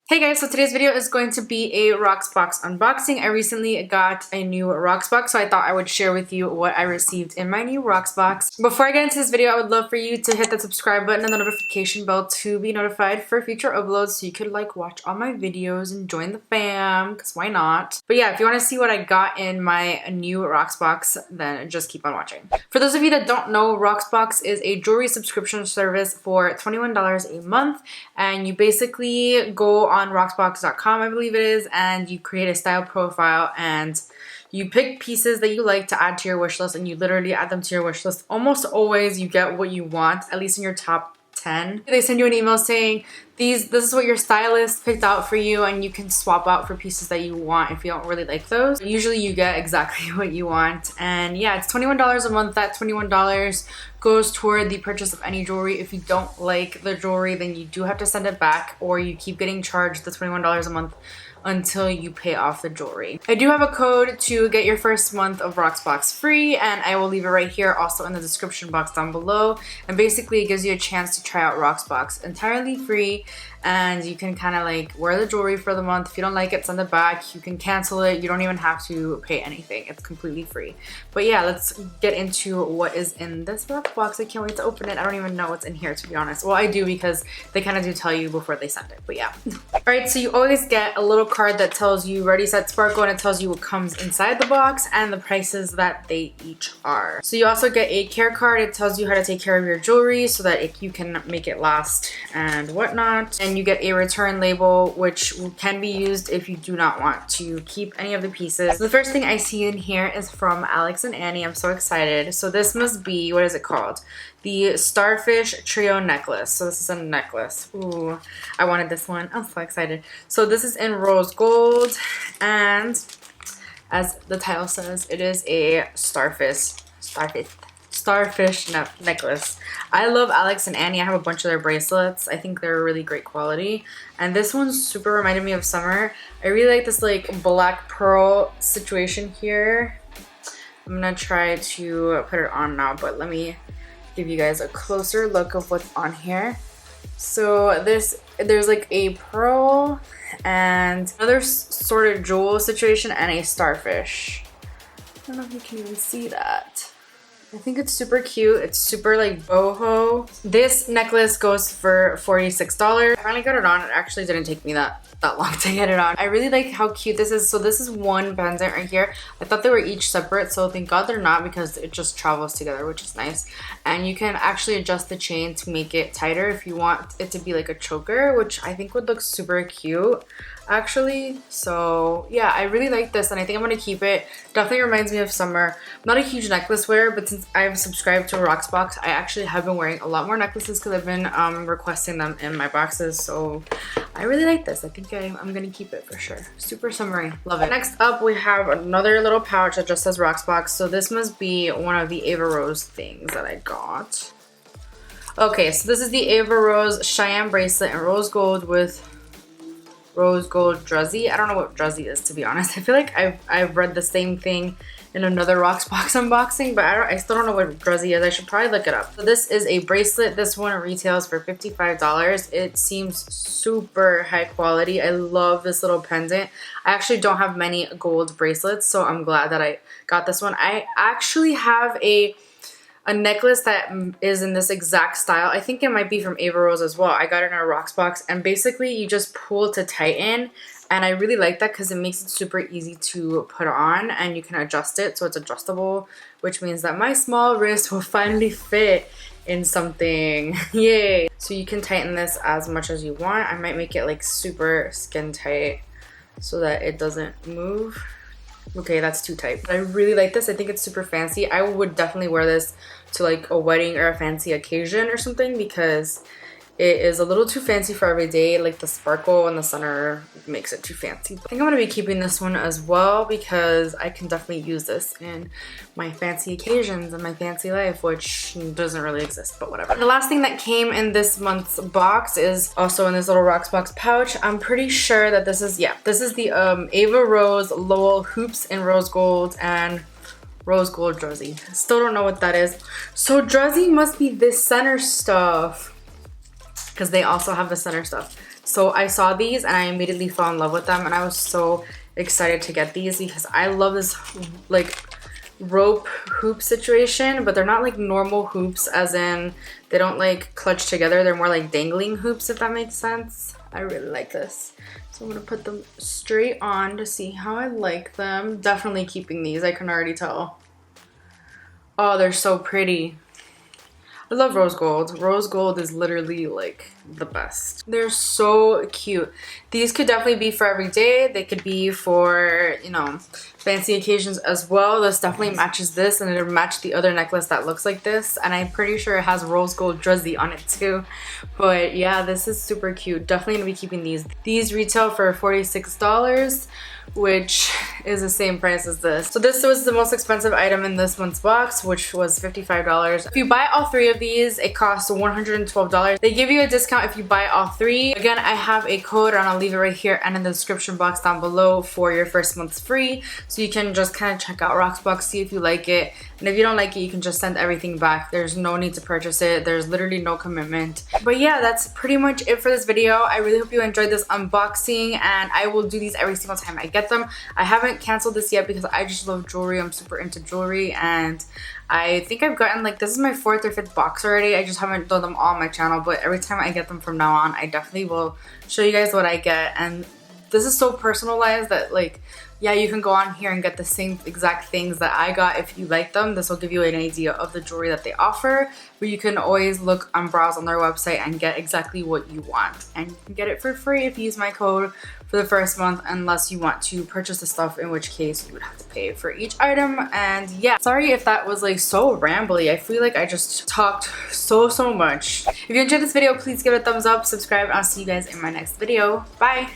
Hey guys, so today's video is going to be a Rocksbox unboxing. I recently got a new Rocksbox, so I thought I would share with you what I received in my new Rocksbox. Before I get into this video, I would love for you to hit the subscribe button and the notification bell to be notified for future uploads so you could watch all my videos and join the fam, because why not? But yeah, if you want to see what I got in my new Rocksbox, then just keep on watching. For those of you that don't know, Rocksbox is a jewelry subscription service for $21 a month, and you basically go on Rocksbox.com, I believe it is, and you create a style profile and you pick pieces that you like to add to your wish list, and you literally add them to your wish list. Almost always you get what you want, at least in your top 10. They send you an email saying this is what your stylist picked out for you, and you can swap out for pieces that you want if you don't really like those. Usually you get exactly what you want, and yeah, it's $21 a month. That $21 goes toward the purchase of any jewelry. If you don't like the jewelry, then you do have to send it back, or you keep getting charged the $21 a month until you pay off the jewelry. I do have a code to get your first month of Rocksbox free, and I will leave it right here also in the description box down below. And basically it gives you a chance to try out Rocksbox entirely free, and you can kind of wear the jewelry for the month. If you don't like it, send it back. You can cancel it. You don't even have to pay anything. It's completely free. But yeah, let's get into what is in this Rocksbox. I can't wait to open it. I don't even know what's in here, to be honest. Well, I do, because they kind of do tell you before they send it, but yeah. All right, so you always get a little card that tells you Ready, Set, Sparkle, and it tells you what comes inside the box and the prices that they each are. So you also get a care card. It tells you how to take care of your jewelry so that you can make it last and whatnot. And you get a return label, which can be used if you do not want to keep any of the pieces. So the first thing I see in here is from Alex and Annie. I'm so excited. So this must be, what is it called? The Starfish Trio necklace. So this is a necklace. Ooh, I wanted this one. I'm so excited. So this is in rose gold, and as the title says, it is a starfish necklace. I love Alex and Annie. I have a bunch of their bracelets. I think they're really great quality. And this one super reminded me of summer. I really like this black pearl situation here. I'm gonna try to put it on now, but let me give you guys a closer look of what's on here. So there's a pearl and another sort of jewel situation and a starfish. I don't know if you can even see that. I think it's super cute. It's super boho. This necklace goes for $46. I finally got it on. It actually didn't take me that long to get it on. I really like how cute this is. So this is one pendant right here. I thought they were each separate, so thank God they're not, because it just travels together, which is nice. And you can actually adjust the chain to make it tighter if you want it to be like a choker, which I think would look super cute actually. So yeah, I really like this, and I think I'm gonna keep it. Definitely reminds me of summer. I'm not a huge necklace wearer, but since I've subscribed to a Rocksbox, I actually have been wearing a lot more necklaces because I've been requesting them in my boxes. So I really like this. I think I'm gonna keep it for sure. Super summery, love it. Next up, we have another little pouch that just says Rocksbox. So this must be one of the Ava Rose things that I got. Okay, so this is the Ava Rose Cheyenne bracelet in rose gold with rose gold druzzy. I don't know what druzzy is, to be honest. I feel like I've read the same thing in another Rocksbox unboxing, but I still don't know what druzzy is. I should probably look it up. So this is a bracelet. This one retails for $55. It seems super high quality. I love this little pendant. I actually don't have many gold bracelets, so I'm glad that I got this one. I actually have a necklace that is in this exact style. I think it might be from Ava Rose as well. I got it in a Rocksbox, and basically you just pull to tighten, and I really like that because it makes it super easy to put on, and you can adjust it so it's adjustable, which means that my small wrist will finally fit in something. Yay! So you can tighten this as much as you want. I might make it super skin tight so that it doesn't move. Okay, that's too tight. But I really like this. I think it's super fancy. I would definitely wear this to a wedding or a fancy occasion or something, because it is a little too fancy for every day. The sparkle in the center makes it too fancy. I think I'm gonna be keeping this one as well, because I can definitely use this in my fancy occasions and my fancy life, which doesn't really exist, but whatever. The last thing that came in this month's box is also in this little Rocksbox pouch. I'm pretty sure that this is the Ava Rose Lowell hoops in rose gold and rose gold druzzy. Still don't know what that is. So druzzy must be this center stuff, because they also have the center stuff. So I saw these and I immediately fell in love with them, and I was so excited to get these because I love this like rope hoop situation, but they're not like normal hoops, as in they don't like clutch together. They're more like dangling hoops, if that makes sense. I really like this. So I'm gonna put them straight on to see how I like them. Definitely keeping these, I can already tell. Oh, they're so pretty. I love rose gold. Rose gold is literally like the best. They're so cute. These could definitely be for every day. They could be for, you know, fancy occasions as well. This definitely matches this, and it'll match the other necklace that looks like this. And I'm pretty sure it has rose gold drizzy on it too. But yeah, this is super cute. Definitely gonna be keeping these. These retail for $46, which is the same price as this. So this was the most expensive item in this month's box, which was $55. If you buy all three of these, it costs $112. They give you a discount if you buy all three. Again, I have a code and I'll leave it right here and in the description box down below for your first month's free. So you can just kind of check out Rocksbox, see if you like it. And if you don't like it, you can just send everything back. There's no need to purchase it. There's literally no commitment. But yeah, that's pretty much it for this video. I really hope you enjoyed this unboxing, and I will do these every single time I get them. I haven't canceled this yet because I just love jewelry. I'm super into jewelry, and I think I've gotten like, this is my 4th or 5th box already. I just haven't done them all on my channel, but every time I get them from now on, I definitely will show you guys what I get. And this is so personalized that, like, yeah, you can go on here and get the same exact things that I got if you like them. This will give you an idea of the jewelry that they offer, but you can always look and browse on their website and get exactly what you want. And you can get it for free if you use my code for the first month, unless you want to purchase the stuff, in which case you would have to pay for each item. And yeah, sorry if that was like so rambly. I feel like I just talked so much. If you enjoyed this video, please give it a thumbs up, subscribe, and I'll see you guys in my next video. Bye!